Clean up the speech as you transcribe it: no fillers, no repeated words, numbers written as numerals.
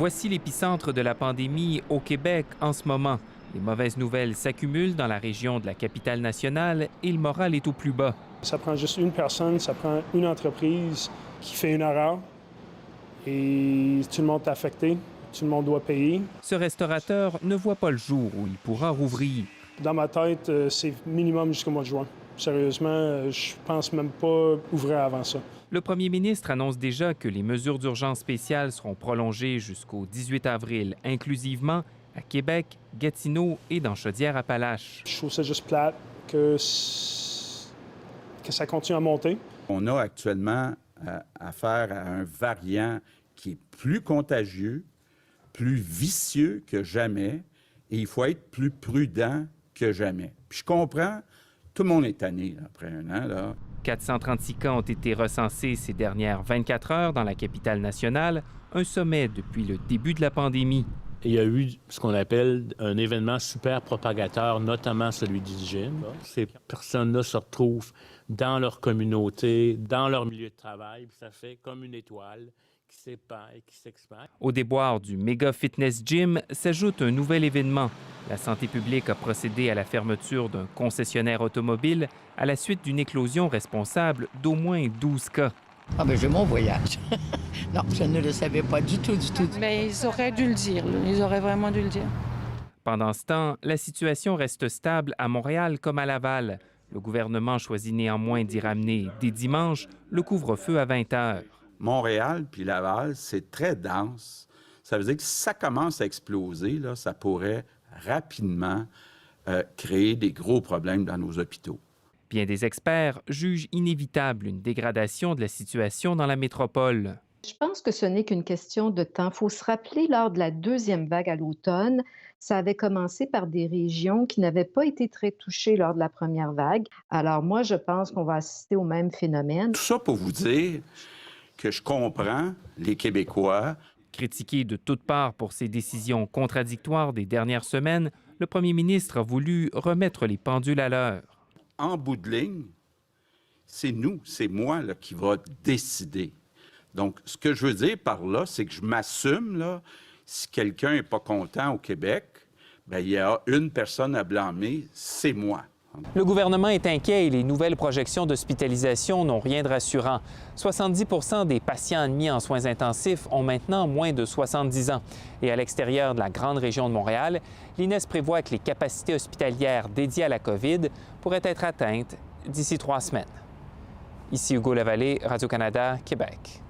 Voici l'épicentre de la pandémie au Québec en ce moment. Les mauvaises nouvelles s'accumulent dans la région de la capitale nationale et le moral est au plus bas. Ça prend juste une personne, ça prend une entreprise qui fait une erreur et tout le monde est affecté, tout le monde doit payer. Ce restaurateur ne voit pas le jour où il pourra rouvrir. Dans ma tête, c'est minimum jusqu'au mois de juin. Sérieusement, je pense même pas ouvrir avant ça. Le premier ministre annonce déjà que les mesures d'urgence spéciales seront prolongées jusqu'au 18 avril, inclusivement à Québec, Gatineau et dans Chaudière-Appalaches. Je trouve ça juste plate que ça continue à monter. On a actuellement affaire à un variant qui est plus contagieux, plus vicieux que jamais, et il faut être plus prudent que jamais. Puis je comprends, tout le monde est tanné après un an, là. 436 cas ont été recensés ces dernières 24 heures dans la capitale nationale, un sommet depuis le début de la pandémie. Il y a eu ce qu'on appelle un événement super propagateur, notamment celui du gym. Ces personnes-là se retrouvent dans leur communauté, dans leur milieu de travail, puis ça fait comme une étoile qui s'épand et qui s'expand. Au déboire du Méga Fitness Gym s'ajoute un nouvel événement. La santé publique a procédé à la fermeture d'un concessionnaire automobile à la suite d'une éclosion responsable d'au moins 12 cas. Ah bien, j'ai mon voyage. Non, je ne le savais pas du tout. Mais ils auraient dû le dire, là. Ils auraient vraiment dû le dire. Pendant ce temps, la situation reste stable à Montréal comme à Laval. Le gouvernement choisit néanmoins d'y ramener dès dimanche le couvre-feu à 20 heures. Montréal puis Laval, c'est très dense. Ça veut dire que si ça commence à exploser, là, ça pourrait rapidement créer des gros problèmes dans nos hôpitaux. Bien des experts jugent inévitable une dégradation de la situation dans la métropole. Je pense que ce n'est qu'une question de temps. Il faut se rappeler, lors de la deuxième vague à l'automne, ça avait commencé par des régions qui n'avaient pas été très touchées lors de la première vague. Alors moi, je pense qu'on va assister au même phénomène. Tout ça pour vous dire que je comprends les Québécois. Critiqué de toutes parts pour ses décisions contradictoires des dernières semaines, le premier ministre a voulu remettre les pendules à l'heure. En bout de ligne, c'est nous, c'est moi là, qui va décider. Donc, ce que je veux dire par là, c'est que je m'assume, là, si quelqu'un n'est pas content au Québec, bien, il y a une personne à blâmer, c'est moi. Le gouvernement est inquiet et les nouvelles projections d'hospitalisation n'ont rien de rassurant. 70 des patients admis en soins intensifs ont maintenant moins de 70 ans. Et à l'extérieur de la grande région de Montréal, l'INES prévoit que les capacités hospitalières dédiées à la COVID pourraient être atteintes d'ici 3 semaines. Ici Hugo Lavallée, Radio-Canada, Québec.